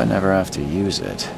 I never have to use it.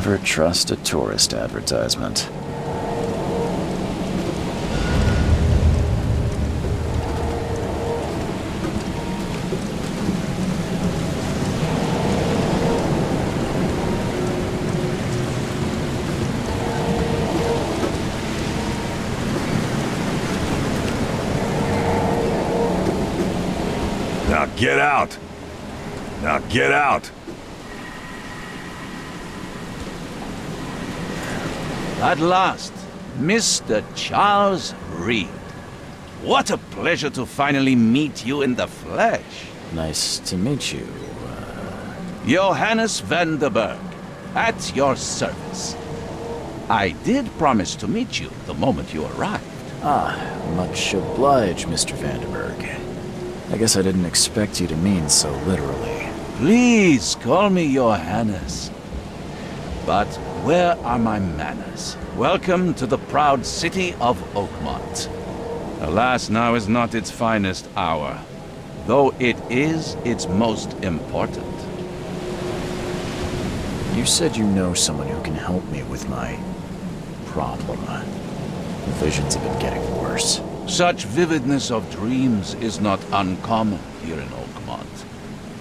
Never trust a tourist advertisement. Now get out! Now get out! At last, Mr. Charles Reed. What a pleasure to finally meet you in the flesh. Nice to meet you. Johannes van der Berg, at your service. I did promise to meet you the moment you arrived. Much obliged, Mr. Vanderberg. I guess I didn't expect you to mean so literally. Please call me Your Highness. But where are my manners? Welcome to the proud city of Oakmont. Alas, now is not its finest hour, though it is its most important. You said you know someone who can help me with my problem. The visions have been getting worse. Such vividness of dreams is not uncommon here in Oakmont.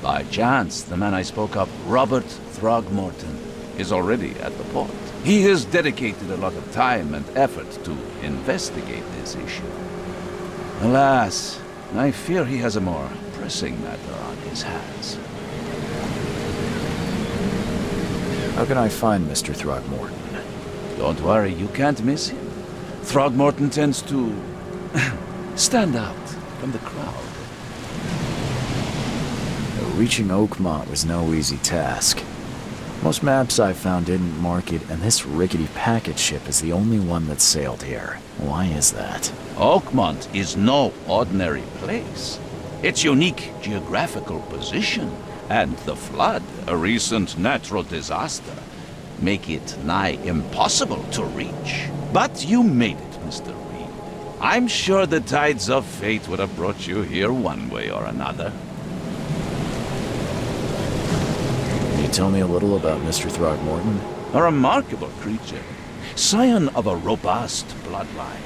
By chance, the man I spoke of, Robert Throgmorton, is already at the port. He has dedicated a lot of time and effort to investigate this issue. Alas, I fear he has a more pressing matter on his hands. How can I find Mr. Throgmorton? Don't worry, you can't miss him. Throgmorton tends to stand out from the crowd. Reaching Oakmont was no easy task. Most maps I found didn't mark it, and this rickety packet ship is the only one that sailed here. Why is that? Oakmont is no ordinary place. Its unique geographical position and the flood, a recent natural disaster, make it nigh impossible to reach. But you made it, Mr. Reed. I'm sure the tides of fate would have brought you here one way or another. Can you tell me a little about Mr. Throgmorton? A remarkable creature, scion of a robust bloodline,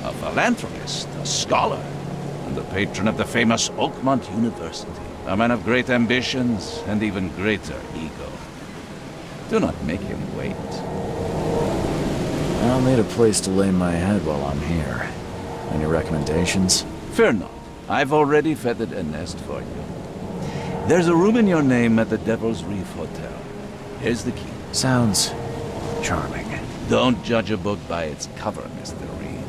a philanthropist, a scholar, and the patron of the famous Oakmont University. A man of great ambitions and even greater ego. Do not make him wait. I'll need a place to lay my head while I'm here. Any recommendations? Fear not. I've already feathered a nest for you. There's a room in your name at the Devil's Reef Hotel. Here's the key. Sounds charming. Don't judge a book by its cover, Mr. Reed.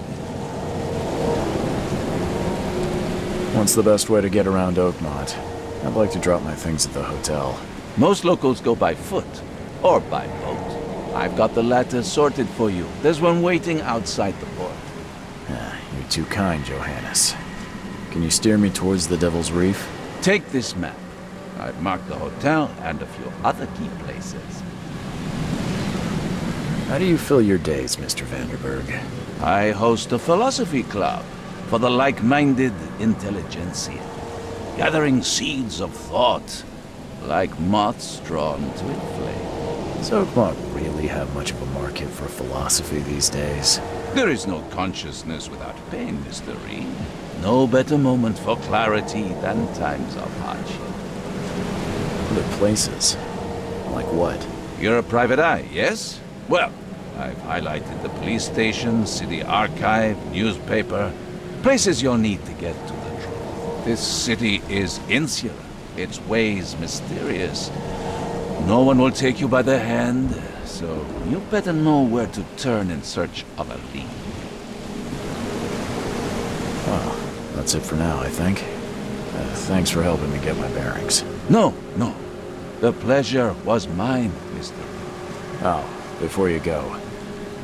What's the best way to get around Oakmont? I'd like to drop my things at the hotel. Most locals go by foot, or by boat. I've got the latter sorted for you. There's one waiting outside the port. You're too kind, Johannes. Can you steer me towards the Devil's Reef? Take this map. I've marked the hotel and a few other key places. How do you fill your days, Mr. Vanderberg? I host a philosophy club for the like-minded intelligentsia, gathering seeds of thought like moths drawn to a flame. Does Oakmont really have much of a market for philosophy these days? There is no consciousness without pain, Mr. Reed. No better moment for clarity than times of hardship. Other places? Like what? You're a private eye, yes? Well, I've highlighted the police station, city archive, newspaper, places you'll need to get to the truth. This city is insular, its ways mysterious. No one will take you by the hand, so you better know where to turn in search of a lead. Well, that's it for now, I think. Thanks for helping me get my bearings. No. The pleasure was mine, Mr. Oh, before you go,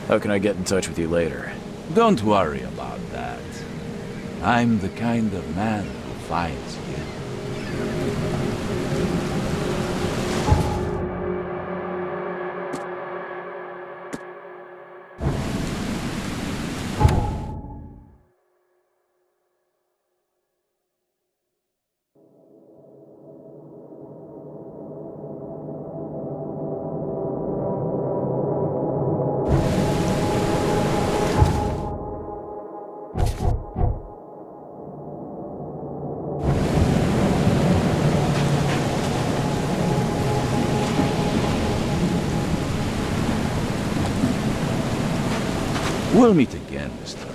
how can I get in touch with you later? Don't worry about that. I'm the kind of man who finds you. We'll meet again, Mr.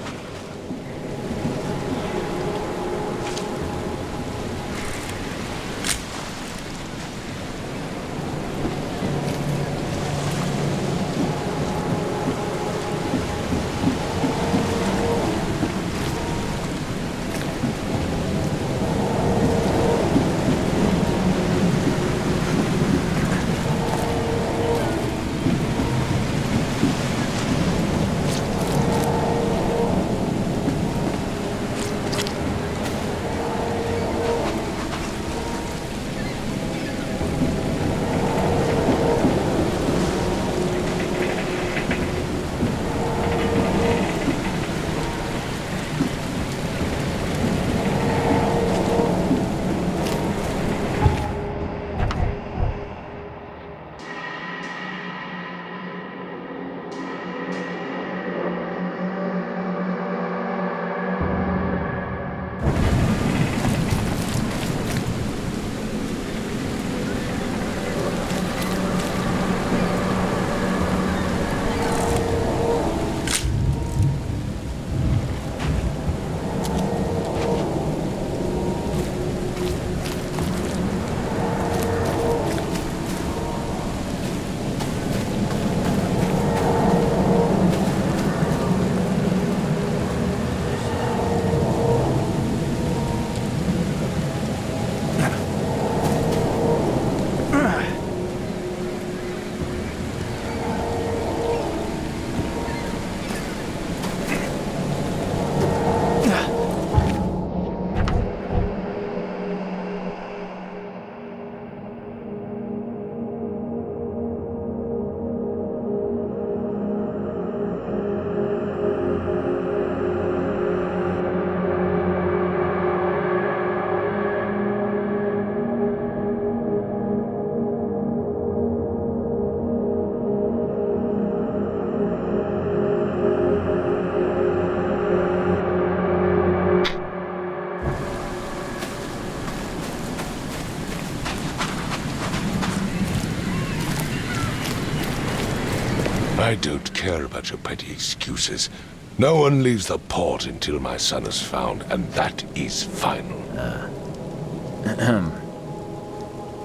I don't care about your petty excuses. No one leaves the port until my son is found, and that is final.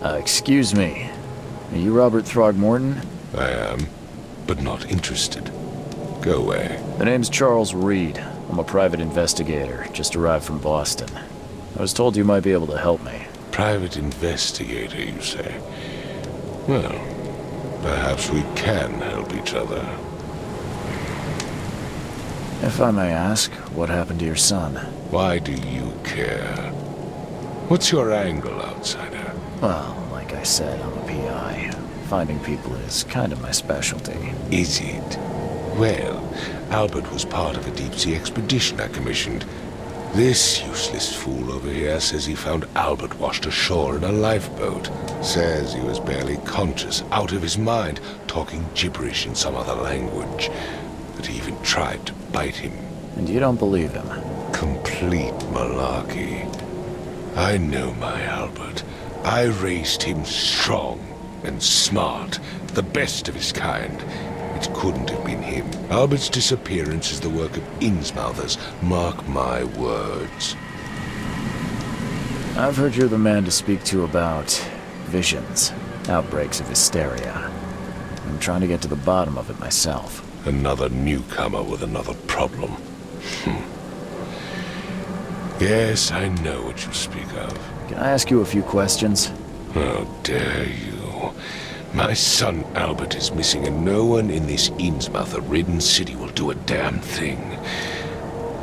Excuse me. Are you Robert Throgmorton? I am, but not interested. Go away. The name's Charles Reed. I'm a private investigator, just arrived from Boston. I was told you might be able to help me. Private investigator, you say? Well, perhaps we can help each other. If I may ask, what happened to your son? Why do you care? What's your angle, outsider? Well, like I said, I'm a PI. Finding people is kind of my specialty. Is it? Well, Albert was part of a deep-sea expedition I commissioned. This useless fool over here says he found Albert washed ashore in a lifeboat. Says he was barely conscious, out of his mind, talking gibberish in some other language. That he even tried to bite him. And you don't believe him? Complete malarkey. I know my Albert. I raised him strong and smart, the best of his kind. It couldn't have been him. Albert's disappearance is the work of Innsmouthers. Mark my words. I've heard you're the man to speak to about visions, outbreaks of hysteria. I'm trying to get to the bottom of it myself. Another newcomer with another problem. Yes, I know what you speak of. Can I ask you a few questions? How dare you? My son Albert is missing, and no one in this Innsmouther-ridden city will do a damn thing.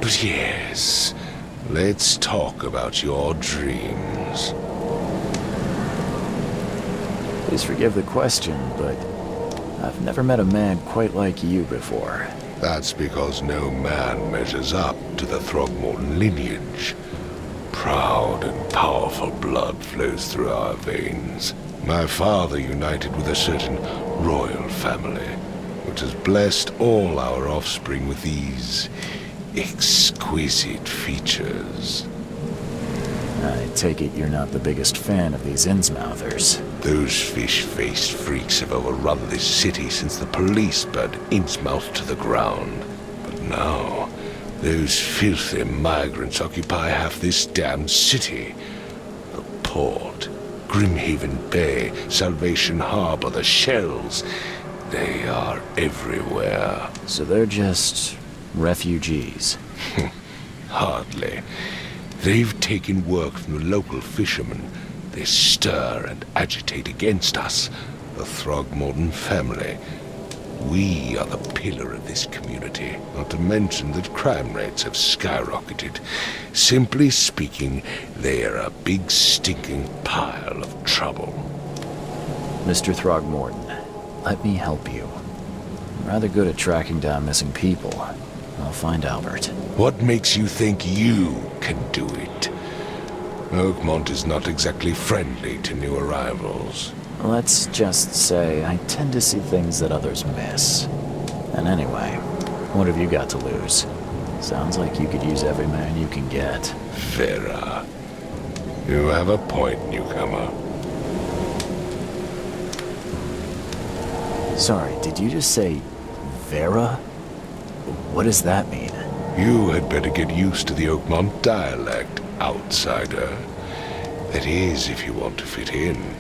But yes, let's talk about your dreams. Please forgive the question, but I've never met a man quite like you before. That's because no man measures up to the Throgmorton lineage. Proud and powerful blood flows through our veins. My father united with a certain royal family, which has blessed all our offspring with these exquisite features. I take it you're not the biggest fan of these Innsmouthers. Those fish-faced freaks have overrun this city since the police burned Innsmouth to the ground. But now, those filthy migrants occupy half this damned city. The port, Grimhaven Bay, Salvation Harbor, the shells. They are everywhere. So they're just refugees? Hardly. They've taken work from the local fishermen. They stir and agitate against us, the Throgmorton family. We are the pillar of this community, not to mention that crime rates have skyrocketed. Simply speaking, they are a big stinking pile of trouble. Mr. Throgmorton, let me help you. I'm rather good at tracking down missing people. I'll find Albert. What makes you think you can do it? Oakmont is not exactly friendly to new arrivals. Let's just say I tend to see things that others miss. And anyway, what have you got to lose? Sounds like you could use every man you can get. Vera. You have a point, newcomer. Sorry, did you just say Vera? What does that mean? You had better get used to the Oakmont dialect, outsider. That is, if you want to fit in.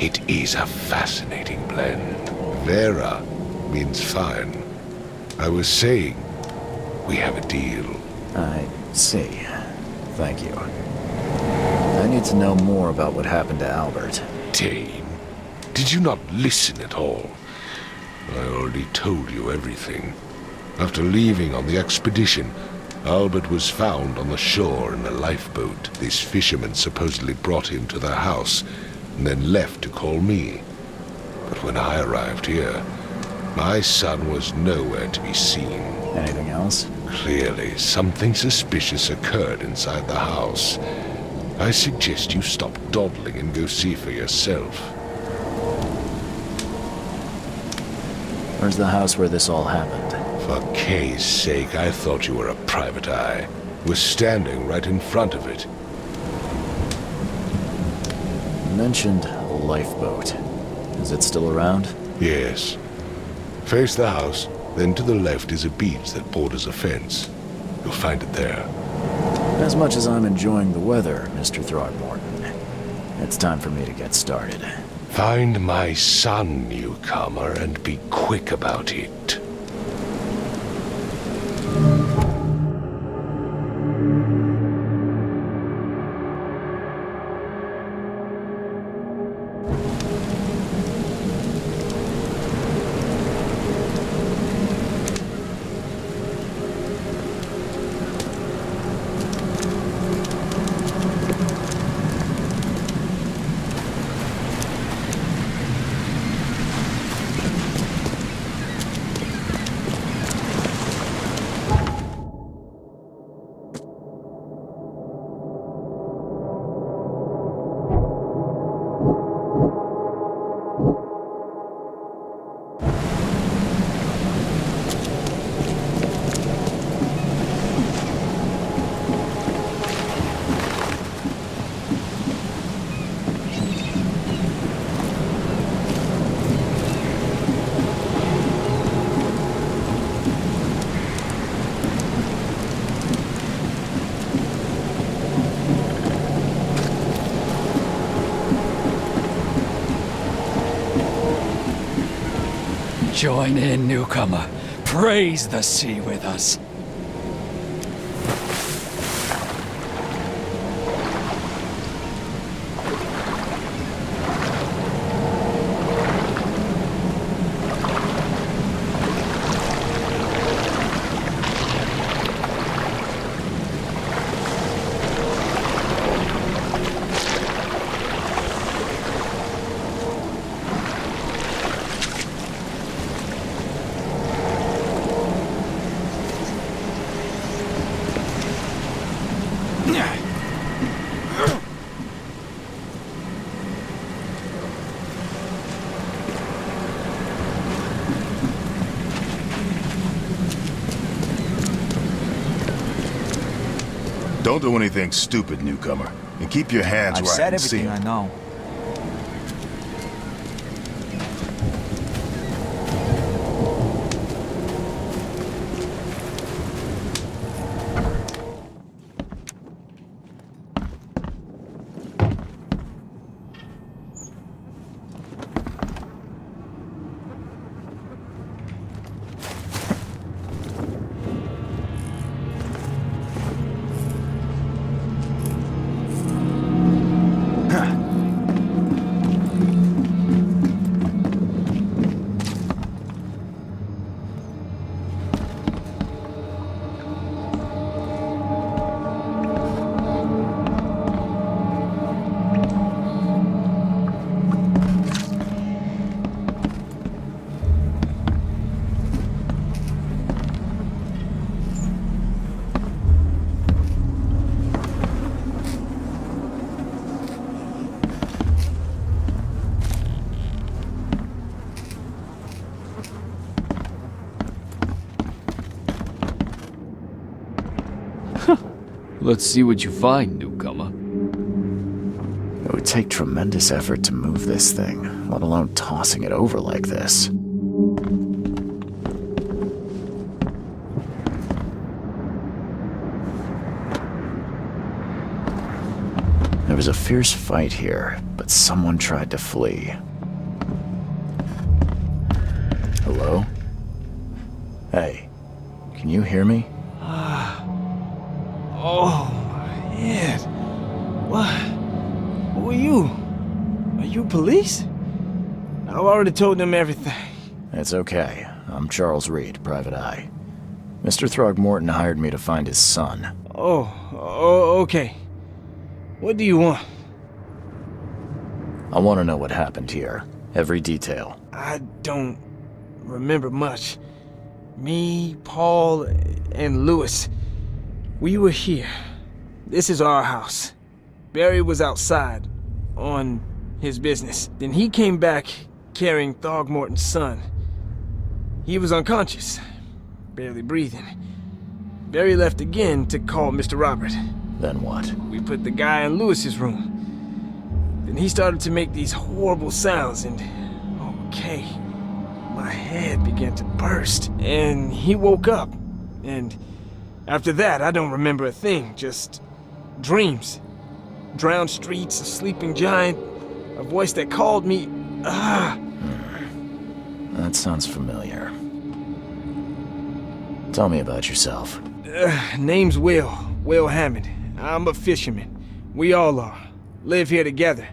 It is a fascinating blend. Vera means fine. I was saying, we have a deal. I see. Thank you. I need to know more about what happened to Albert. Dane, did you not listen at all? I already told you everything. After leaving on the expedition, Albert was found on the shore in a lifeboat. This fisherman supposedly brought him to their house, and then left to call me. But when I arrived here, my son was nowhere to be seen. Anything else? Clearly, something suspicious occurred inside the house. I suggest you stop dawdling and go see for yourself. Where's the house where this all happened? For Kay's sake, I thought you were a private eye. Was standing right in front of it. You mentioned a lifeboat. Is it still around? Yes. Face the house, then to the left is a beach that borders a fence. You'll find it there. As much as I'm enjoying the weather, Mr. Throgmorton, it's time for me to get started. Find my son, newcomer, and be quick about it. Join in, newcomer. Praise the sea with us. Don't do anything stupid, newcomer. And keep your hands I've where said I can see everything 'em. I know. Let's see what you find, newcomer. It would take tremendous effort to move this thing, let alone tossing it over like this. There was a fierce fight here, but someone tried to flee. Hello? Hey, can you hear me? Oh, man. What? Who are you? Are you police? I've already told them everything. It's okay. I'm Charles Reed, Private Eye. Mr. Throgmorton hired me to find his son. Oh, okay. What do you want? I want to know what happened here. Every detail. I don't remember much. Me, Paul, and Lewis, we were here. This is our house. Barry was outside, on his business. Then he came back carrying Throgmorton's son. He was unconscious, barely breathing. Barry left again to call Mr. Robert. Then what? We put the guy in Lewis's room. Then he started to make these horrible sounds and... okay. my head began to burst, and he woke up. And after that, I don't remember a thing, just dreams. Drowned streets, a sleeping giant, a voice that called me. That sounds familiar. Tell me about yourself. Name's Will Hammond. I'm a fisherman. We all are. Live here together.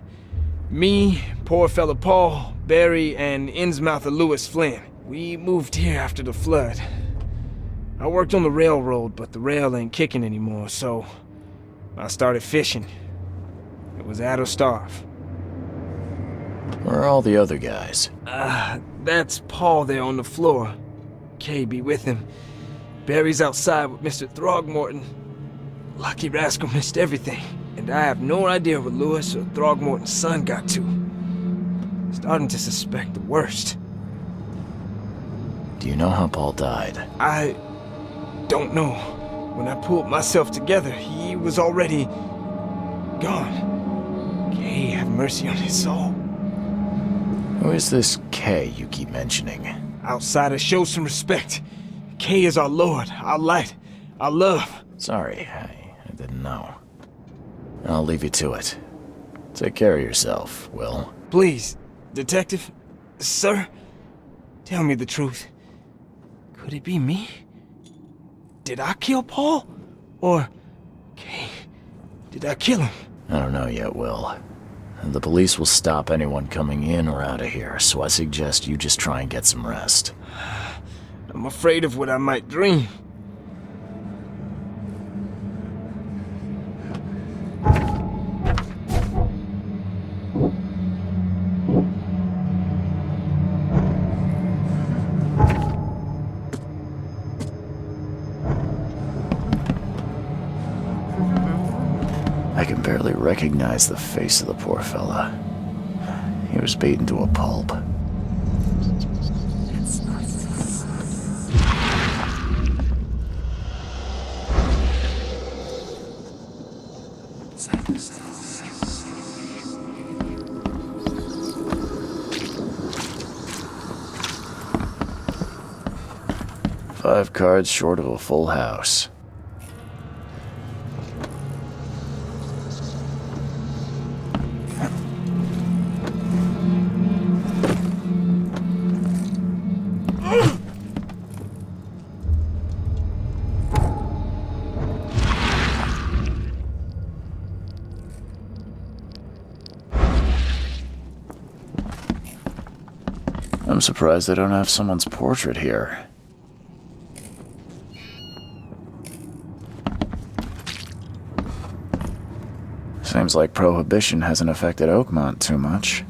Me, poor fella Paul, Barry, and Innsmouther Lewis Flynn. We moved here after the flood. I worked on the railroad, but the rail ain't kicking anymore, so I started fishing. It was add or starve. Where are all the other guys? That's Paul there on the floor. Kay be with him. Barry's outside with Mr. Throgmorton. Lucky rascal missed everything, and I have no idea what Lewis or Throgmorton's son got to. Starting to suspect the worst. Do you know how Paul died? I don't know. When I pulled myself together, he was already gone. Kay have mercy on his soul. Who is this K you keep mentioning? Outsiders, show some respect. Kay is our lord, our light, our love. Sorry, I didn't know. I'll leave you to it. Take care of yourself, Will. Please, detective, sir, tell me the truth. Could it be me? Did I kill Paul? Or, Kay, did I kill him? I don't know yet, Will. The police will stop anyone coming in or out of here, so I suggest you just try and get some rest. I'm afraid of what I might dream. I can barely recognize the face of the poor fella. He was beaten to a pulp. Five cards short of a full house. I'm surprised they don't have someone's portrait here. Seems like Prohibition hasn't affected Oakmont too much.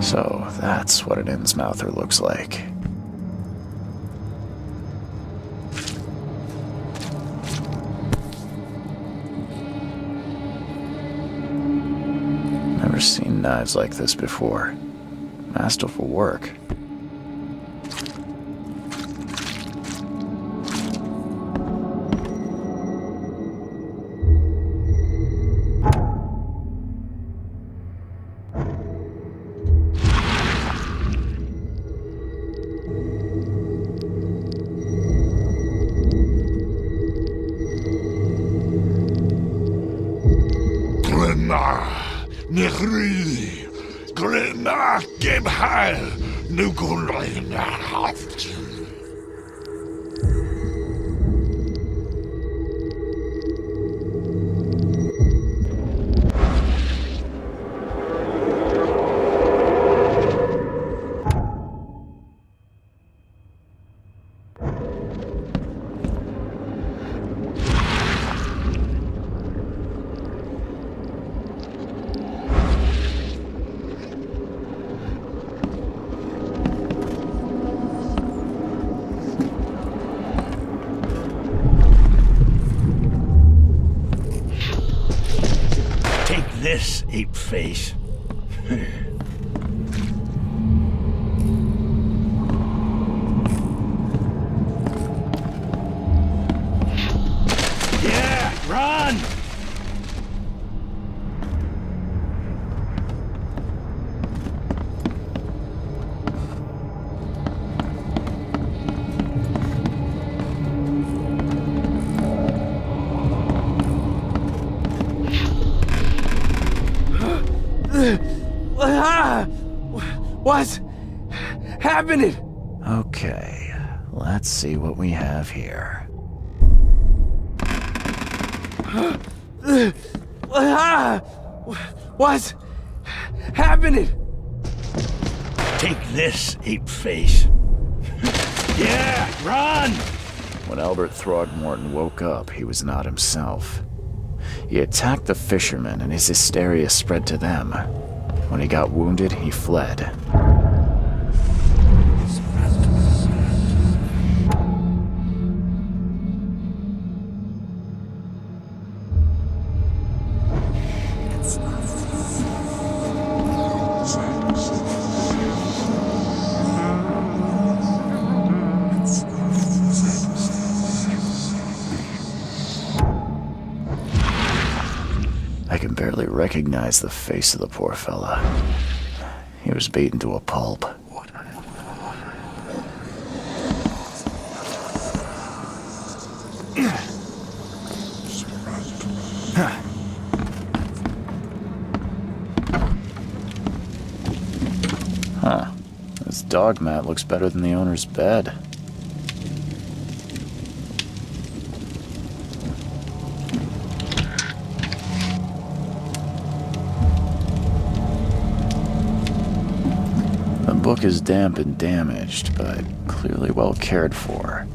So, that's what an Innsmouther looks like. Never seen knives like this before. Masterful work. This ape face. What's happening? Okay, let's see what we have here. What's happening? Take this, ape face. Yeah, run! When Albert Throgmorton woke up, he was not himself. He attacked the fishermen, and his hysteria spread to them. When he got wounded, he fled. I can barely recognize the face of the poor fella. He was beaten to a pulp. Huh. This dog mat looks better than the owner's bed. The book is damp and damaged, but clearly well cared for.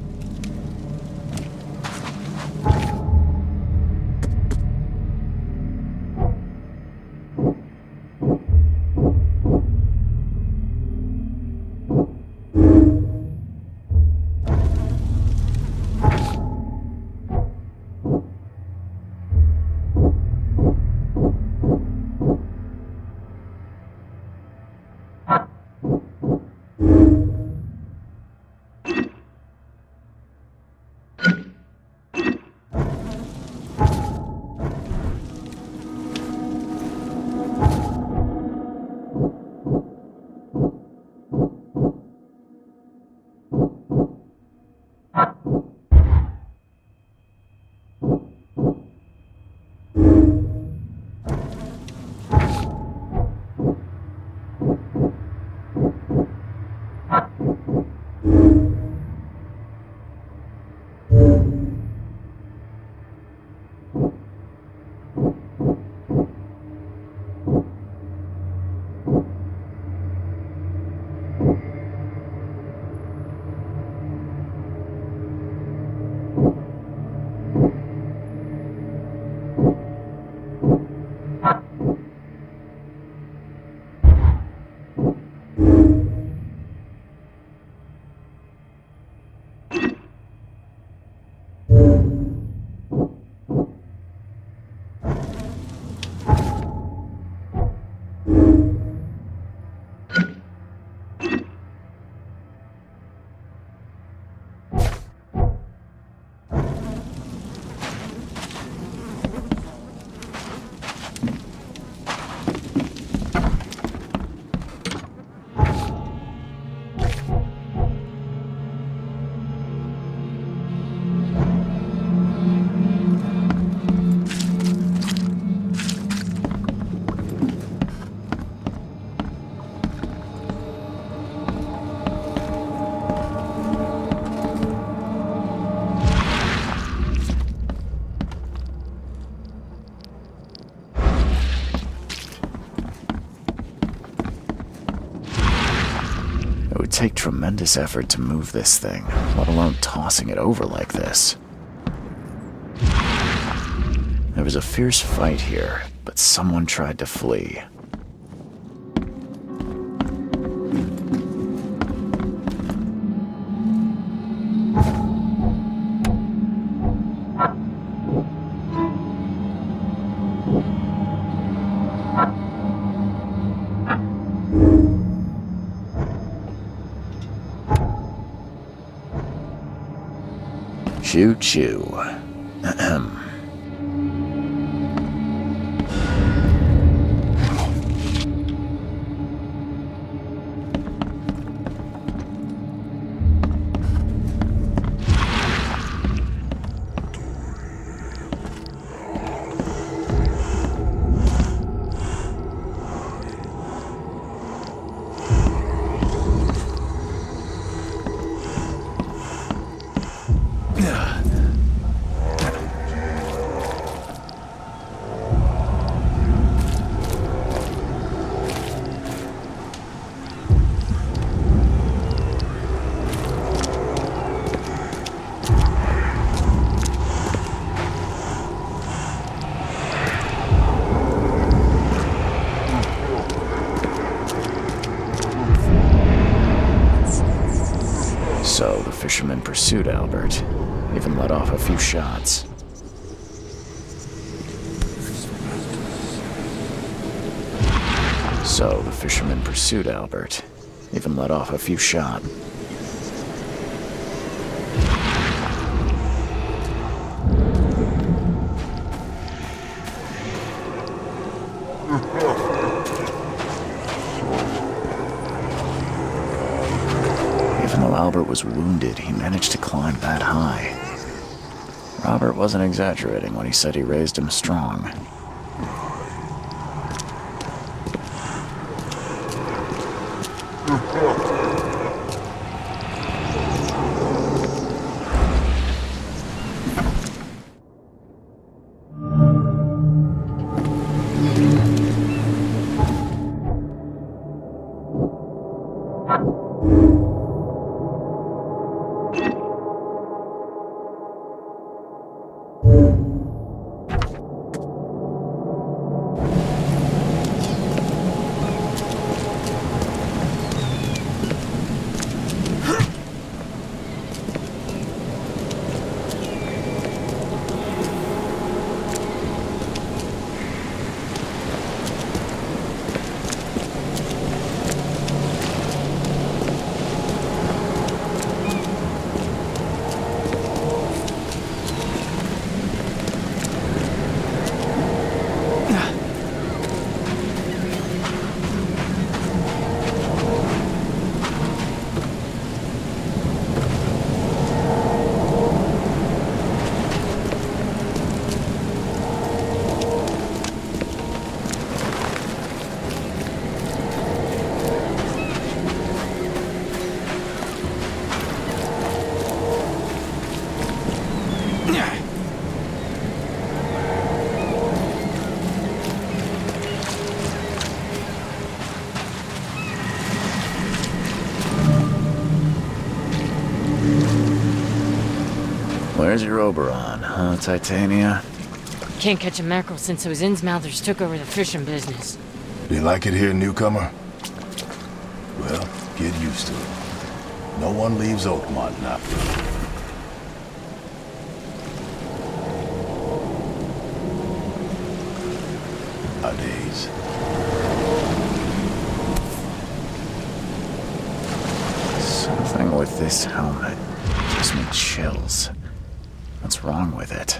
It would take tremendous effort to move this thing, let alone tossing it over like this. There was a fierce fight here, but someone tried to flee. Choo choo. Ahem. fisherman pursued Albert, even let off a few shots. So the fisherman pursued Albert, even let off a few shots. Even though Albert was wounded, he managed to climb that high. Robert wasn't exaggerating when he said he raised him strong. Where's your Oberon, huh, Titania? Can't catch a mackerel since those Innsmouthers took over the fishing business. You like it here, newcomer? Well, get used to it. No one leaves Oakmont now. Nowadays. Something with this helmet gives me chills. What's wrong with it?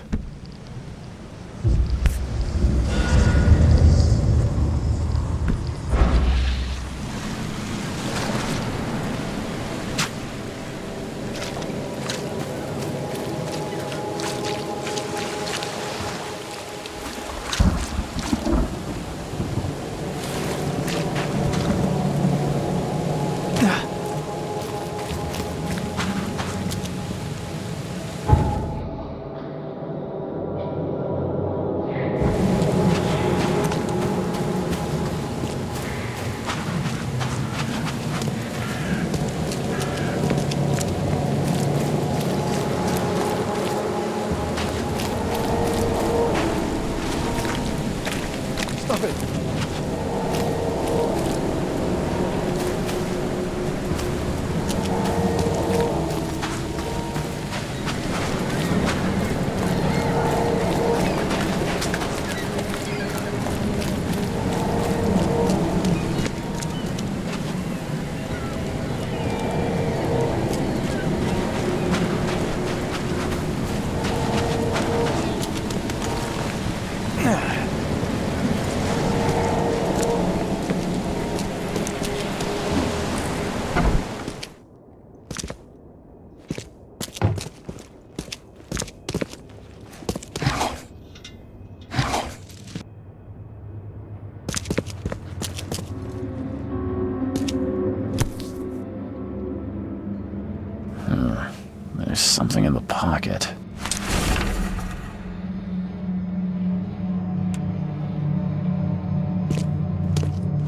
There's something in the pocket.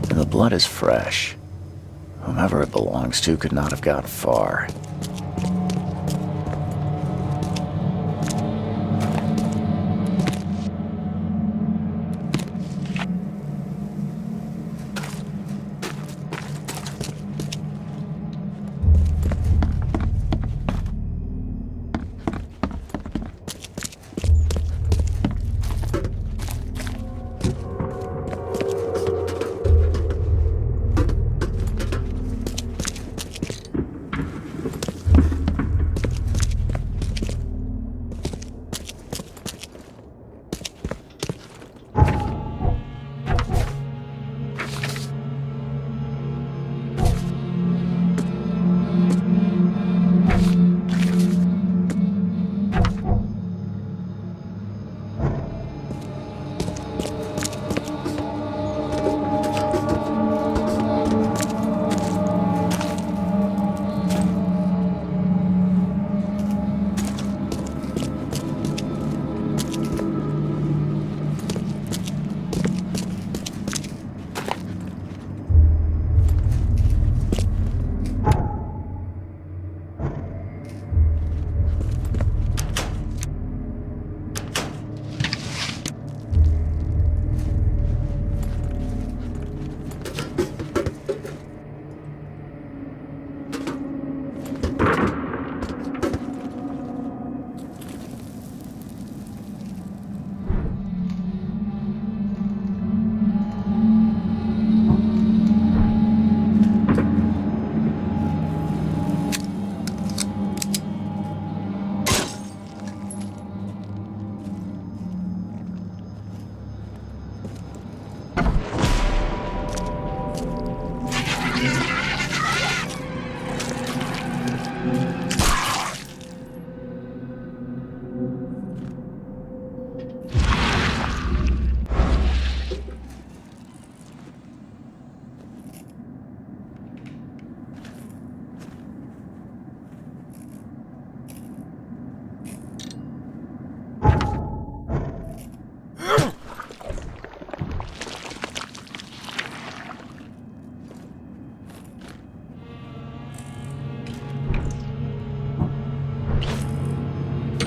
The blood is fresh. Whomever it belongs to could not have gotten far.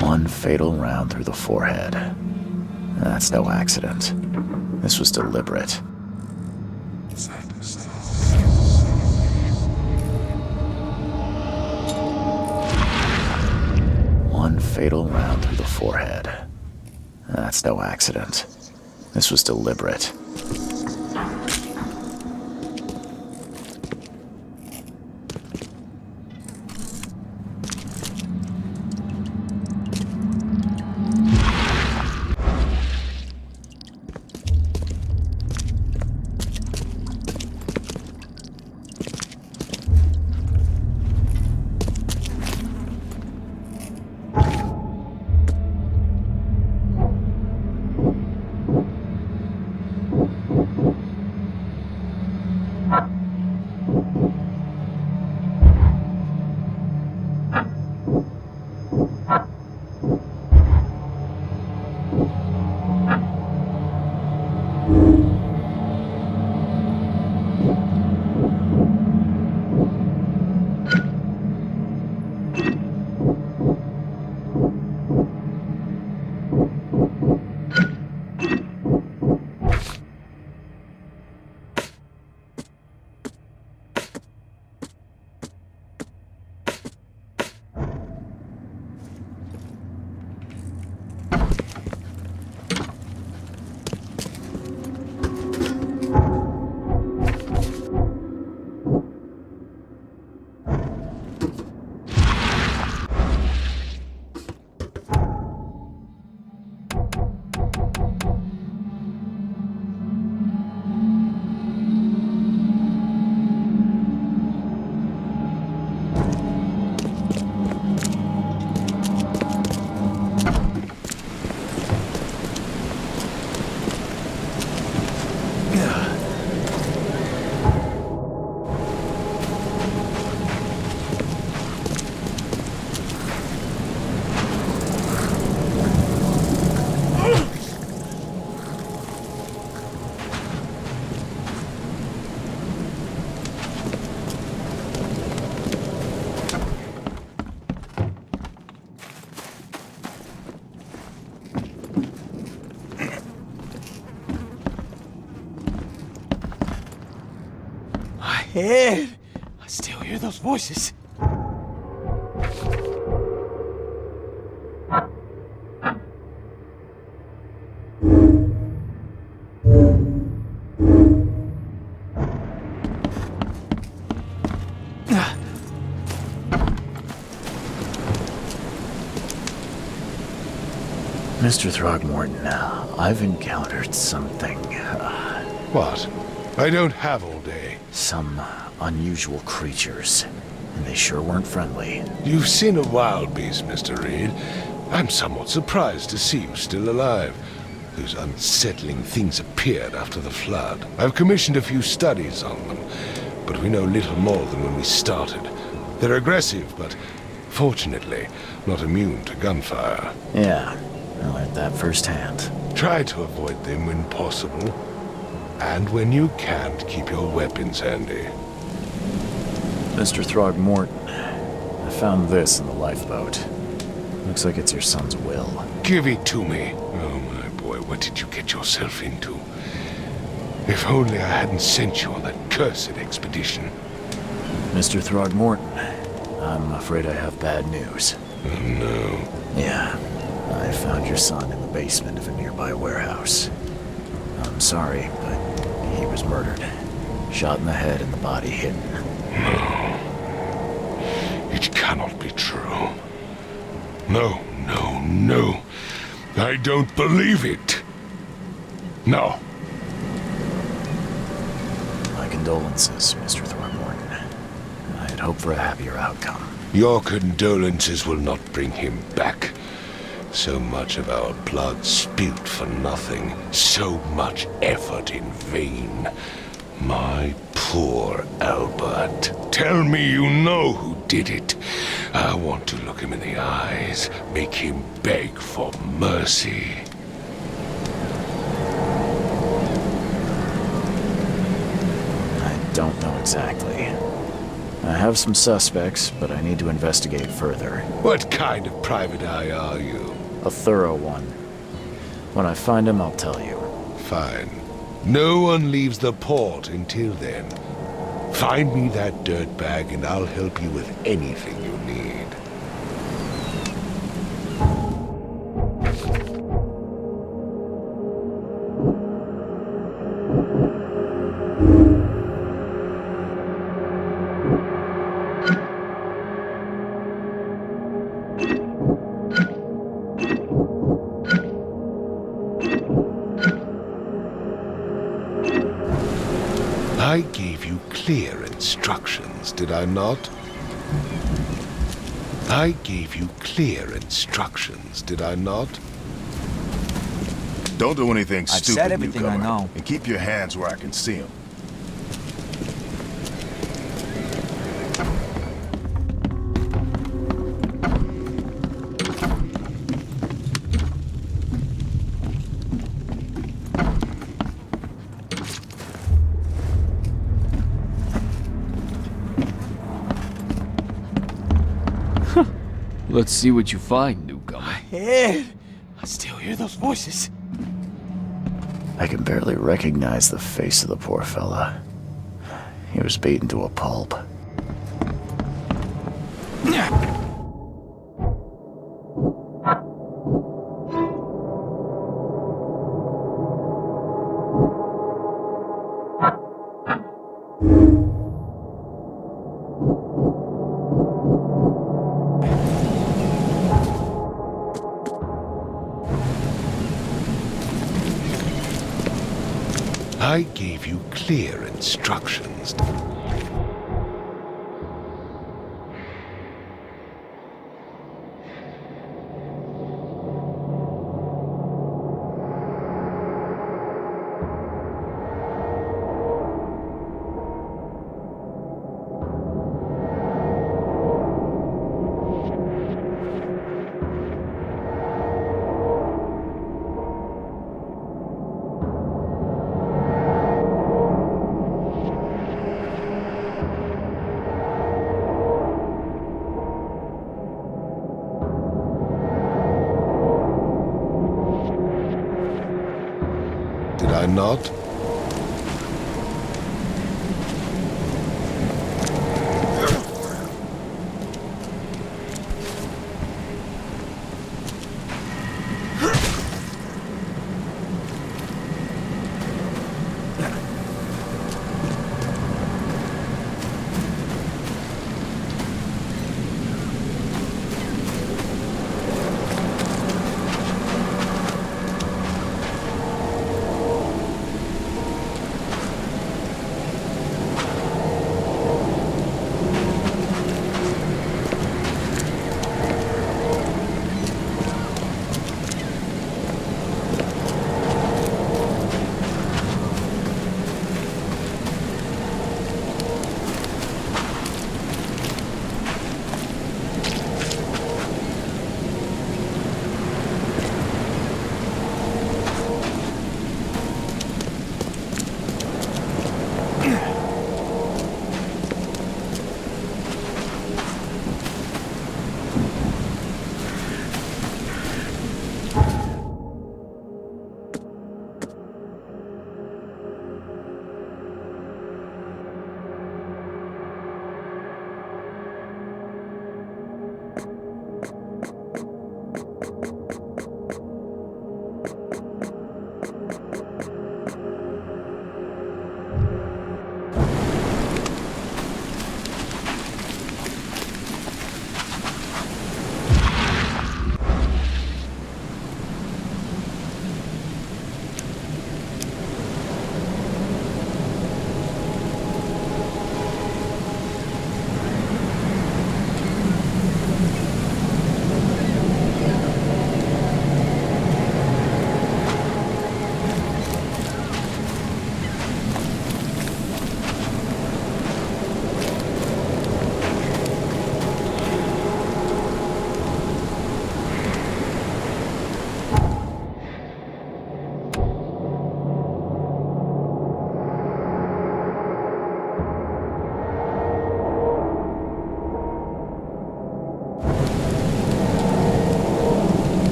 One fatal round through the forehead. That's no accident. This was deliberate. One fatal round through the forehead. That's no accident. This was deliberate. Ed, I still hear those voices. Mr. Throgmorton, I've encountered something, What? I don't have all day. some unusual creatures, and they sure weren't friendly. You've seen a wild beast, Mr. Reed. I'm somewhat surprised to see you still alive. Those unsettling things appeared after the flood. I've commissioned a few studies on them, but we know little more than when we started. They're aggressive, but fortunately not immune to gunfire. Yeah, I learned that firsthand. Try to avoid them when possible. And when you can't, keep your weapons handy. Mr. Throgmorton, I found this in the lifeboat. Looks like it's your son's will. Give it to me. Oh, my boy, what did you get yourself into? If only I hadn't sent you on that cursed expedition. Mr. Throgmorton, I'm afraid I have bad news. Oh, no. Yeah, I found your son in the basement of a nearby warehouse. I'm sorry, but he was murdered. Shot in the head and the body hidden. No. It cannot be true. No, no, no. I don't believe it. No. My condolences, Mr. Throgmorton. could hope for a happier outcome. Your condolences will not bring him back. So much of our blood spilt for nothing. So much effort in vain. My poor Albert. Tell me you know who did it. I want to look him in the eyes. Make him beg for mercy. I don't know exactly. I have some suspects, but I need to investigate further. What kind of private eye are you? A thorough one. When I find him, I'll tell you. Fine. No one leaves the port until then. Find me that dirtbag and I'll help you with anything you need. I gave you clear instructions, did I not? I gave you clear instructions, did I not? Don't do anything I've stupid, said everything I newcomer. know. And keep your hands where I can see them. Let's see what you find, newcomer. Ed! I still hear those voices. I can barely recognize the face of the poor fella. He was beaten to a pulp. I gave you clear instructions. Did I not?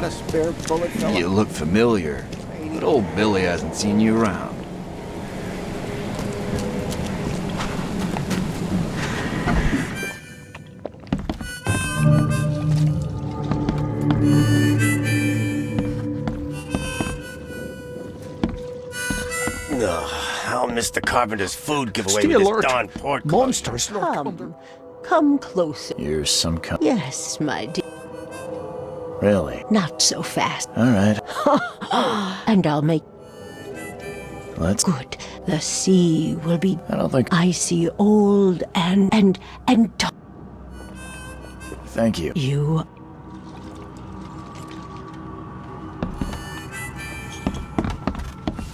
Got a spare bullet, fella? You look familiar, but old Billy hasn't seen you around. I'll miss the carpenter's food giveaway Stay with this alert. darn pork. Monsters. Come closer. You're some kind. Yes, my dear. Really? Not so fast. All right. And I'll make Let's. good. The sea will be I don't think. icy, old, and Thank you. you.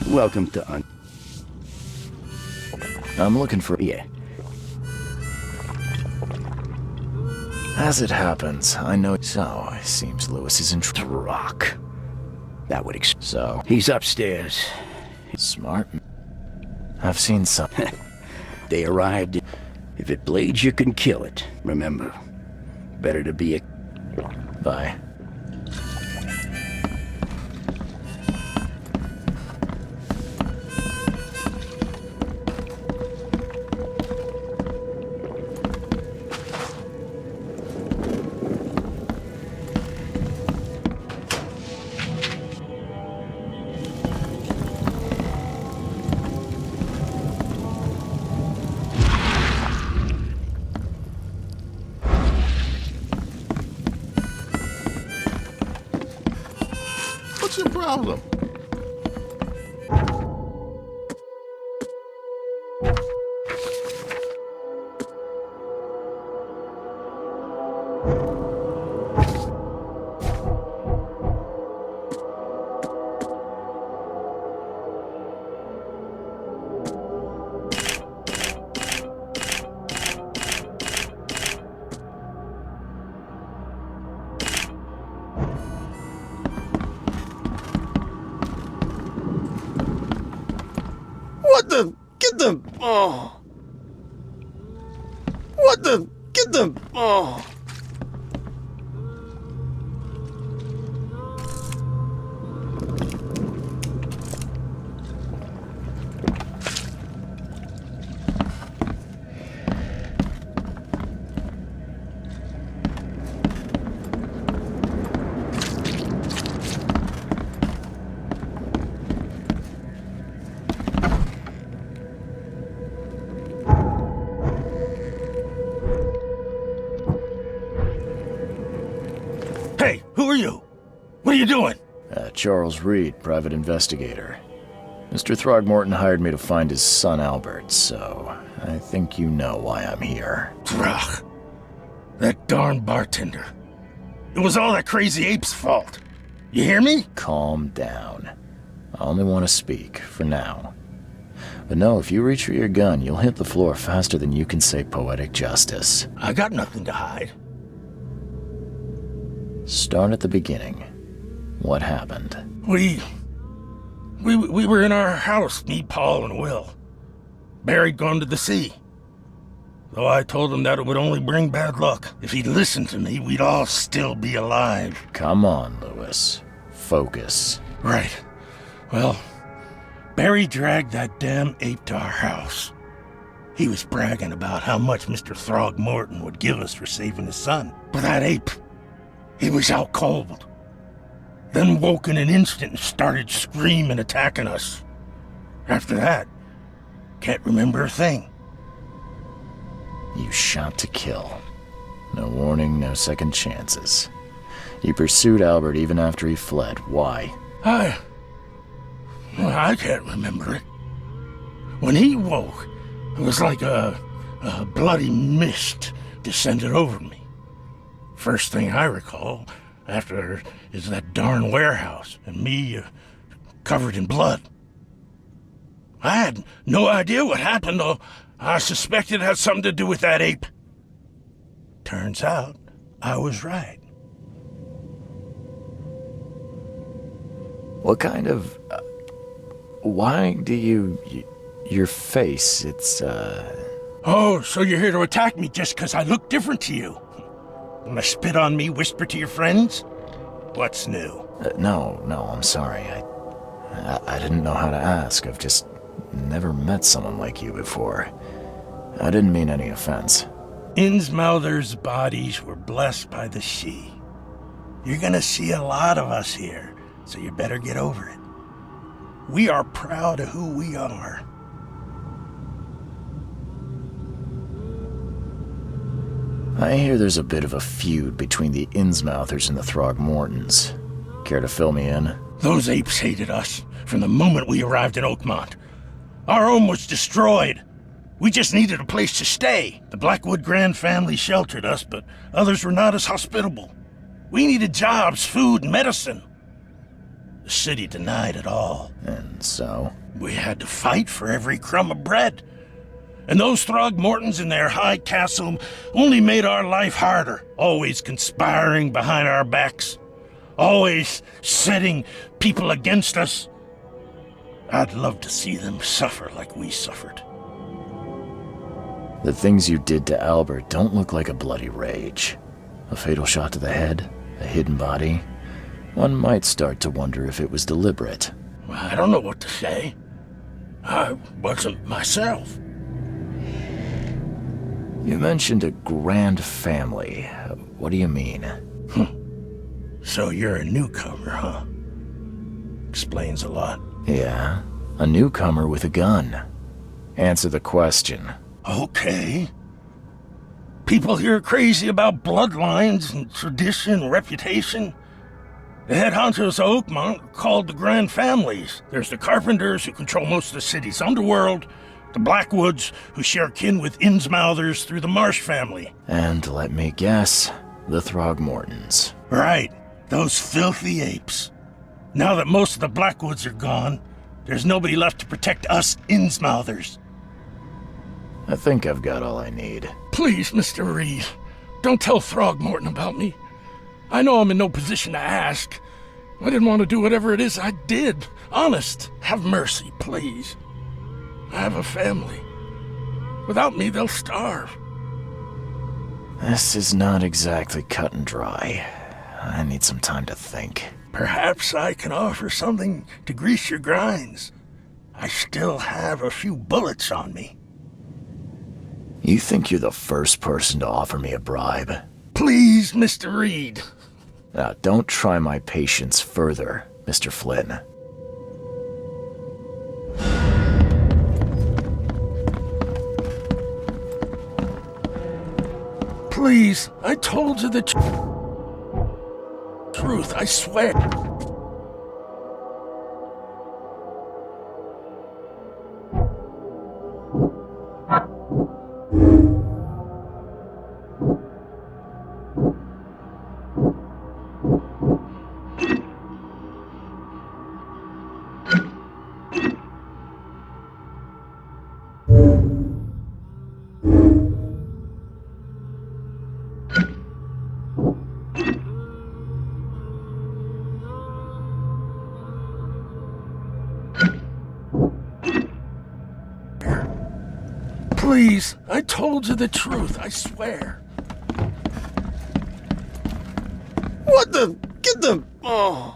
Welcome to I'm looking for. Yeah. As it happens, I know. So, it seems Lewis is in Rock. That would So, He's upstairs. smart. I've seen some. They arrived. If it bleeds, you can kill it. Remember, better to be a... Bye. What's your problem? What the... Get the... Oh. What the... Get the... Oh. Hey, who are you? What are you doing? Charles Reed, private investigator. Mr. Throgmorton hired me to find his son Albert, so I think you know why I'm here. Throg. That darn bartender. It was all that crazy ape's fault. You hear me? Calm down. I only want to speak, for now. But no, if you reach for your gun, you'll hit the floor faster than you can say poetic justice. I got nothing to hide. Start at the beginning. What happened? We were in our house, me, Paul, and Will. Barry'd gone to the sea. Though I told him that it would only bring bad luck. If he'd listened to me, we'd all still be alive. Come on, Lewis. Focus. Right. Well, Barry dragged that damn ape to our house. He was bragging about how much Mr. Throgmorton would give us for saving his son. But that ape, he was out cold. Then woke in an instant and started screaming, attacking us. After that, can't remember a thing. You shot to kill. No warning, no second chances. You pursued Albert even after he fled. Why? I can't remember it. When he woke, it was like a bloody mist descended over me. First thing I recall after is that darn warehouse and me covered in blood. I had no idea what happened, though I suspected it had something to do with that ape. Turns out I was right. What kind of... why do you... your face, it's, Oh, so you're here to attack me just because I look different to you? Wanna spit on me, whisper to your friends? What's new? No, I'm sorry. I didn't know how to ask. I've just never met someone like you before. I didn't mean any offense. Innsmouther's bodies were blessed by the sea. You're gonna see a lot of us here, so you better get over it. We are proud of who we are. I hear there's a bit of a feud between the Innsmouthers and the Throgmortons. Care to fill me in? Those apes hated us from the moment we arrived in Oakmont. Our home was destroyed. We just needed a place to stay. The Blackwood Grand family sheltered us, but others were not as hospitable. We needed jobs, food, and medicine. The city denied it all. And so? We had to fight for every crumb of bread. And those Throgmortons in their high castle only made our life harder, always conspiring behind our backs, always setting people against us. I'd love to see them suffer like we suffered. The things you did to Albert don't look like a bloody rage. A fatal shot to the head, a hidden body. One might start to wonder if it was deliberate. I don't know what to say. I wasn't myself. You mentioned a grand family. What do you mean? So you're a newcomer, huh? Explains a lot. Yeah, a newcomer with a gun. Answer the question. Okay. People here are crazy about bloodlines and tradition and reputation. The head honchos of Oakmont are called the Grand Families. There's the Carpenters, who control most of the city's underworld, the Blackwoods, who share kin with Innsmouthers through the Marsh family. And let me guess, the Throgmortons. Right, those filthy apes. Now that most of the Blackwoods are gone, there's nobody left to protect us Innsmouthers. I think I've got all I need. Please, Mr. Reed, don't tell Throgmorton about me. I know I'm in no position to ask. I didn't want to do whatever it is I did. Honest, have mercy, please. I have a family. Without me, they'll starve. This is not exactly cut and dry. I need some time to think. Perhaps I can offer something to grease your grinds. I still have a few bullets on me. You think you're the first person to offer me a bribe? Please, Mr. Reed. Now, don't try my patience further, Mr. Flynn. Please, I told you the truth, I swear. Please, I told you the truth, I swear. What the? Get the... Oh.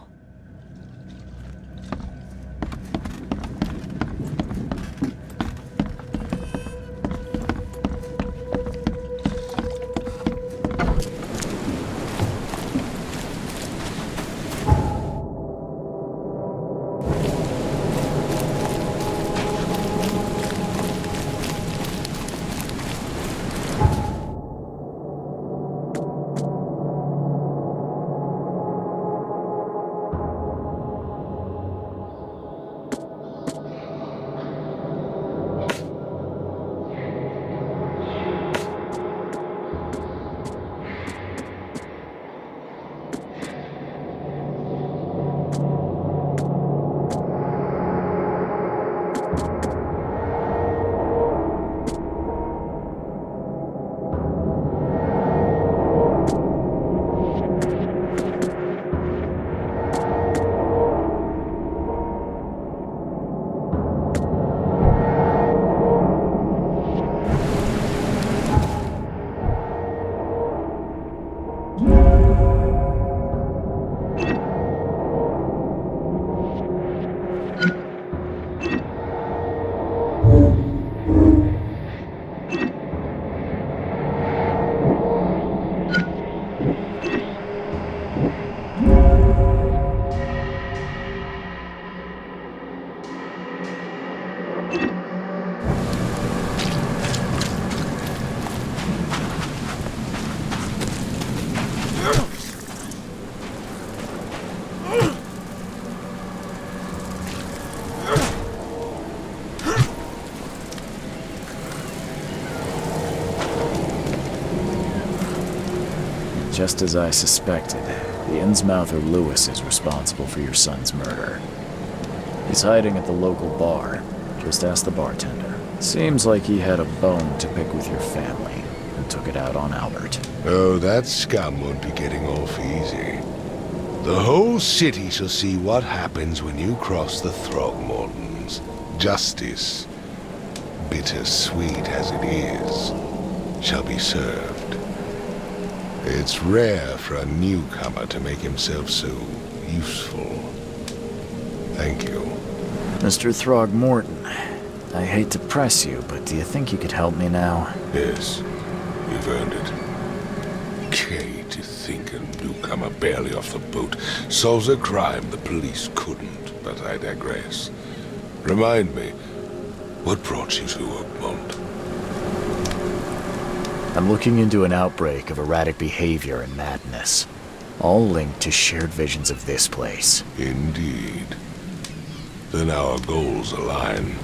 Just as I suspected, the Innsmouther Lewis is responsible for your son's murder. He's hiding at the local bar. Just ask the bartender. Seems like he had a bone to pick with your family, and took it out on Albert. Oh, that scum won't be getting off easy. The whole city shall see what happens when you cross the Throgmortons. Justice, bittersweet as it is, shall be served. It's rare for a newcomer to make himself so useful. Thank you. Mr. Throgmorton, I hate to press you, but do you think you could help me now? Yes, you've earned it. Okay, to think a newcomer barely off the boat solves a crime the police couldn't, but I digress. Remind me, what brought you to Oakmont? I'm looking into an outbreak of erratic behavior and madness, all linked to shared visions of this place. Indeed. Then our goals align.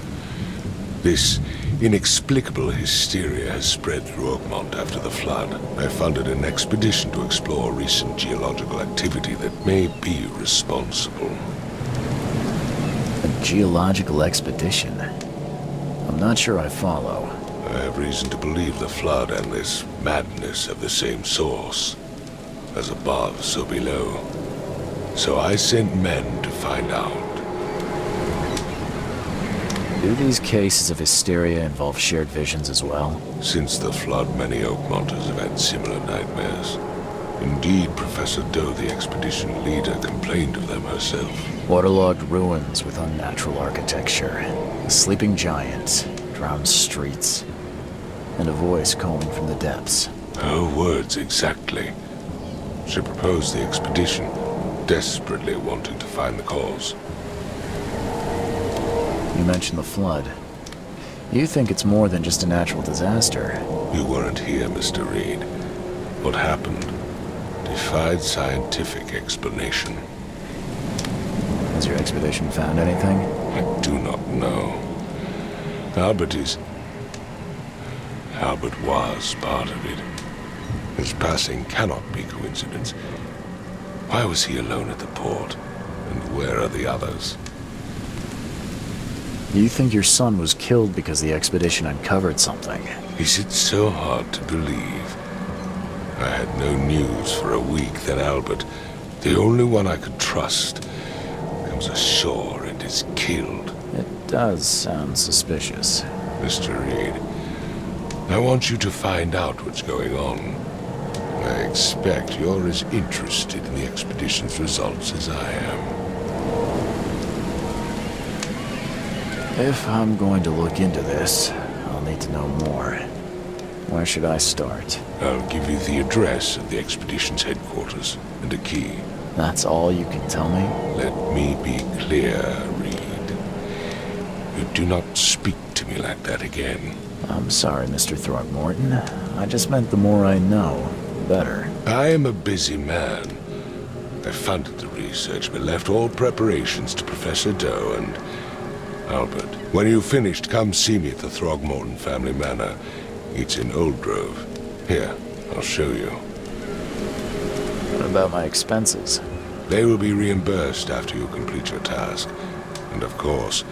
This inexplicable hysteria has spread through Oakmont after the flood. I funded an expedition to explore recent geological activity that may be responsible. A geological expedition? I'm not sure I follow. I have reason to believe the flood and this madness have the same source. As above, so below. So I sent men to find out. Do these cases of hysteria involve shared visions as well? Since the flood, many Oakmonters have had similar nightmares. Indeed, Professor Doe, the expedition leader, complained of them herself. Waterlogged ruins with unnatural architecture, a sleeping giant, drowned streets, and a voice calling from the depths. Her words exactly. She proposed the expedition, desperately wanting to find the cause. You mentioned the flood. You think it's more than just a natural disaster. You weren't here, Mr. Reed. What happened defied scientific explanation. Has your expedition found anything? I do not know. Albert was part of it. His passing cannot be coincidence. Why was he alone at the port? And where are the others? You think your son was killed because the expedition uncovered something? Is it so hard to believe? I had no news for a week, then Albert, the only one I could trust, comes ashore and is killed. It does sound suspicious. Mr. Reed, I want you to find out what's going on. I expect you're as interested in the expedition's results as I am. If I'm going to look into this, I'll need to know more. Where should I start? I'll give you the address of the expedition's headquarters and a key. That's all you can tell me? Let me be clear, Reed. You do not speak to me like that again. I'm sorry, Mr. Throgmorton. I just meant the more I know, the better. I am a busy man. I funded the research, but left all preparations to Professor Doe and Albert. When you've finished, come see me at the Throgmorton family manor. It's in Old Grove. Here, I'll show you. What about my expenses? They will be reimbursed after you complete your task. And of course,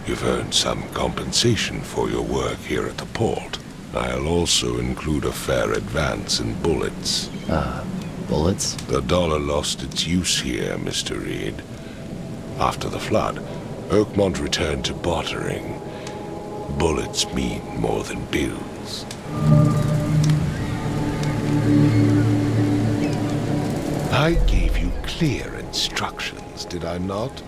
you've earned some compensation for your work here at the port. I'll also include a fair advance in bullets. Bullets? The dollar lost its use here, Mr. Reed. After the flood, Oakmont returned to bartering. Bullets mean more than bills. I gave you clear instructions, did I not?